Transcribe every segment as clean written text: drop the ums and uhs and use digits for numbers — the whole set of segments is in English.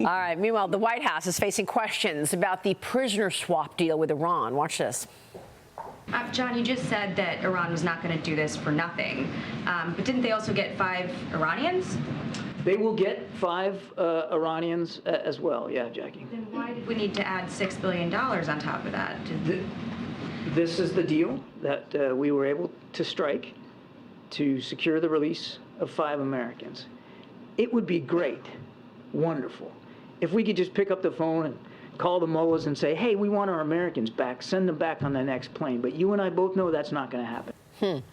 All right. Meanwhile, the White House is facing questions about the prisoner swap deal with Iran. Watch this. John, you just said that Iran was not going to do this for nothing. But didn't they also get 5 Iranians? They will get 5 Iranians as well. Yeah, Jackie. Then why did we need to add $6 billion on top of that? This is the deal that we were able to strike to secure the release of 5 Americans. It would be great, wonderful, if we could just pick up the phone and call the mullahs and say, hey, we want our Americans back, send them back on the next plane. But you and I both know that's not going to happen.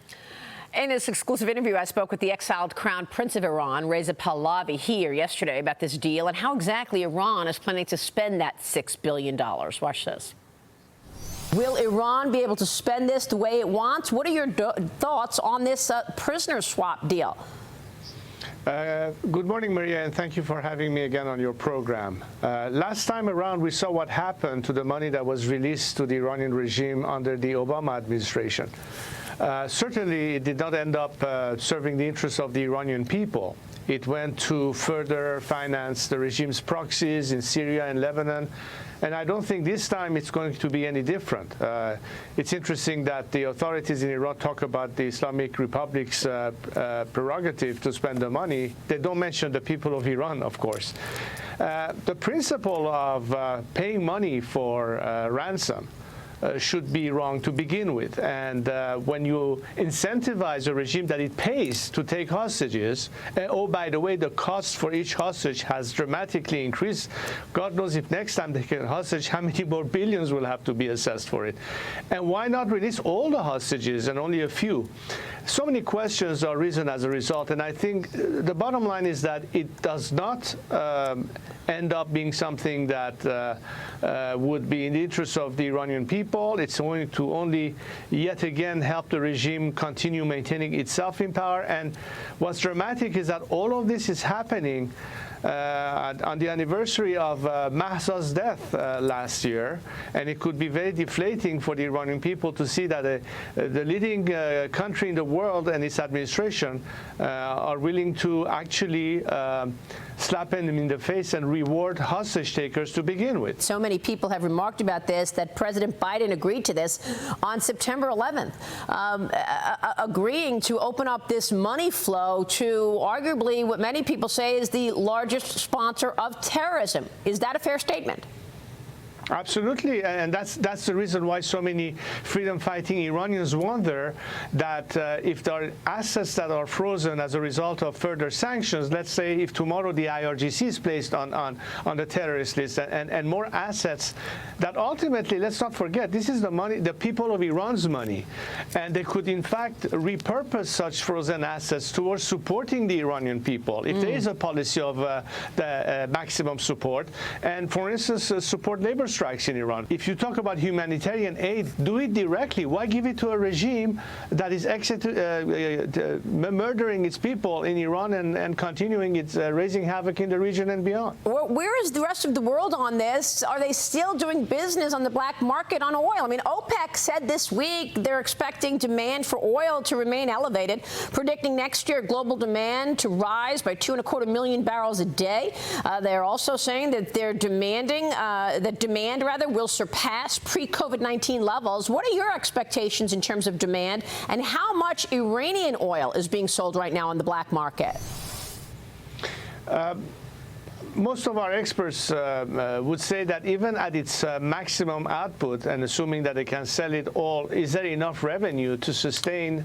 In this exclusive interview, I spoke with the exiled Crown Prince of Iran, Reza Pahlavi, here yesterday about this deal and how exactly Iran is planning to spend that $6 billion. Watch this. Will Iran be able to spend this the way it wants? What are your thoughts on this prisoner swap deal? Good morning, Maria, and thank you for having me again on your program. Last time around, we saw what happened to the money that was released to the Iranian regime under the Obama administration. Certainly, it did not end up serving the interests of the Iranian people. It went to further finance the regime's proxies in Syria and Lebanon. And I don't think this time it's going to be any different. It's interesting that the authorities in Iran talk about the Islamic Republic's prerogative to spend the money. They don't mention the people of Iran, of course. The principle of paying money for ransom should be wrong to begin with. And when you incentivize a regime that it pays to take hostages, and oh, by the way, the cost for each hostage has dramatically increased. God knows if next time they get a hostage, how many more billions will have to be assessed for it. And why not release all the hostages and only a few? So many questions are risen as a result, and I think the bottom line is that it does not end up being something that would be in the interest of the Iranian people. It's going to only yet again help the regime continue maintaining itself in power. And what's dramatic is that all of this is happening on the anniversary of Mahsa's death last year, and it could be very deflating for the Iranian people to see that the leading country in the world and its administration are willing to actually slap them in the face and reward hostage takers to begin with. So many people have remarked about this that President Biden agreed to this on September 11th, agreeing to open up this money flow to arguably what many people say is the largest sponsor of terrorism. Is that a fair statement? Absolutely, and that's the reason why so many freedom-fighting Iranians wonder that if there are assets that are frozen as a result of further sanctions, let's say if tomorrow the IRGC is placed on the terrorist list and more assets, that ultimately, let's not forget, this is the money, the people of Iran's money, and they could in fact repurpose such frozen assets towards supporting the Iranian people if there is a policy of the maximum support, and for instance, support labor strikes in Iran. If you talk about humanitarian aid, do it directly. Why give it to a regime that is murdering its people in Iran and continuing its raising havoc in the region and beyond? Where is the rest of the world on this? Are they still doing business on the black market on oil? I mean, OPEC said this week they're expecting demand for oil to remain elevated, predicting next year global demand to rise by 2.25 million barrels a day. They're also saying that they're demanding that demand will surpass pre-COVID-19 levels. What are your expectations in terms of demand, and how much Iranian oil is being sold right now on the black market? Most of our experts would say that even at its maximum output, and assuming that they can sell it all, is there enough revenue to sustain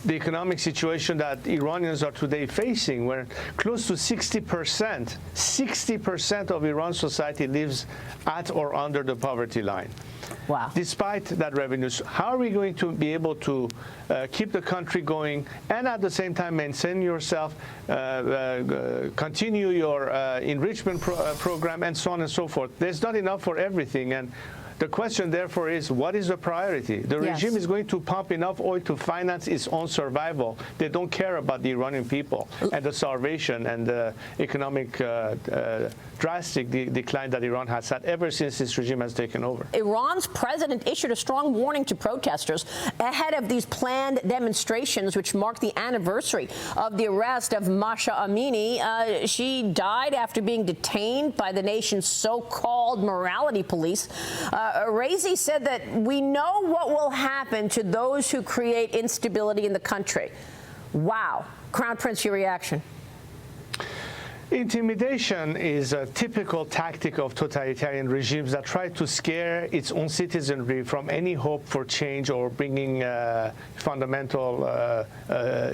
the economic situation that Iranians are today facing, where close to 60% of Iran's society lives at or under the poverty line. Wow. Despite that revenue, how are we going to be able to keep the country going and at the same time maintain yourself, continue your enrichment program, and so on and so forth? There's not enough for everything. And The question, therefore, is what is the priority? The regime is going to pump enough oil to finance its own survival. They don't care about the Iranian people and the starvation and the economic drastic decline that Iran has had ever since this regime has taken over. Iran's president issued a strong warning to protesters ahead of these planned demonstrations, which mark the anniversary of the arrest of Mahsa Amini. She died after being detained by the nation's so-called morality police. Reza said that we know what will happen to those who create instability in the country. Wow. Crown Prince, your reaction? Intimidation is a typical tactic of totalitarian regimes that try to scare its own citizenry from any hope for change or bringing fundamental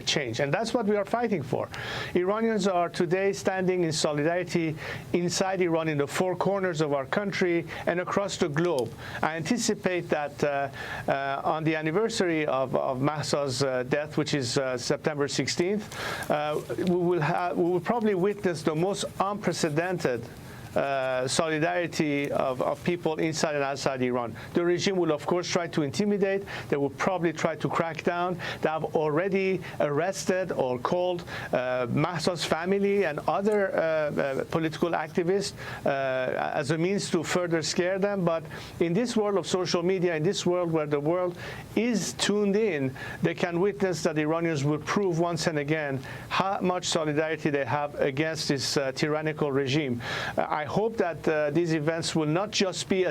change. And that's what we are fighting for. Iranians are today standing in solidarity inside Iran, in the four corners of our country and across the globe. I anticipate that on the anniversary of Mahsa's death, which is September 16th, we will probably witness the most unprecedented solidarity of people inside and outside Iran. The regime will, of course, try to intimidate. They will probably try to crack down. They have already arrested or called Mahsa's family and other political activists as a means to further scare them. But in this world of social media, in this world where the world is tuned in, they can witness that the Iranians will prove once and again how much solidarity they have against this tyrannical regime. I hope that these events will not just be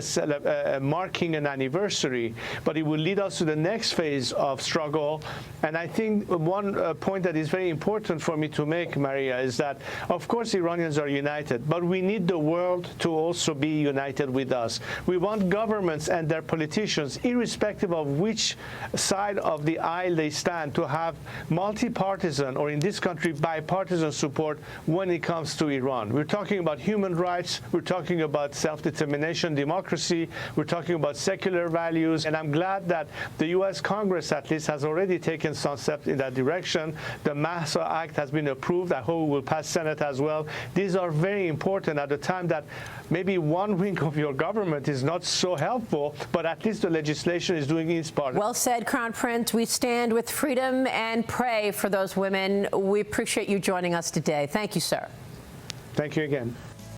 marking an anniversary, but it will lead us to the next phase of struggle. And I think one point that is very important for me to make, Maria, is that, of course, Iranians are united, but we need the world to also be united with us. We want governments and their politicians, irrespective of which side of the aisle they stand, to have multi-partisan, or in this country, bipartisan support when it comes to Iran. We're talking about human rights. We're talking about self-determination, democracy. We're talking about secular values. And I'm glad that the U.S. Congress, at least, has already taken some steps in that direction. The Mahsa Act has been approved. I hope it will pass Senate as well. These are very important at a time that maybe one wing of your government is not so helpful, but at least the legislation is doing its part. Well said, Crown Prince. We stand with freedom and pray for those women. We appreciate you joining us today. Thank you, sir. Thank you again.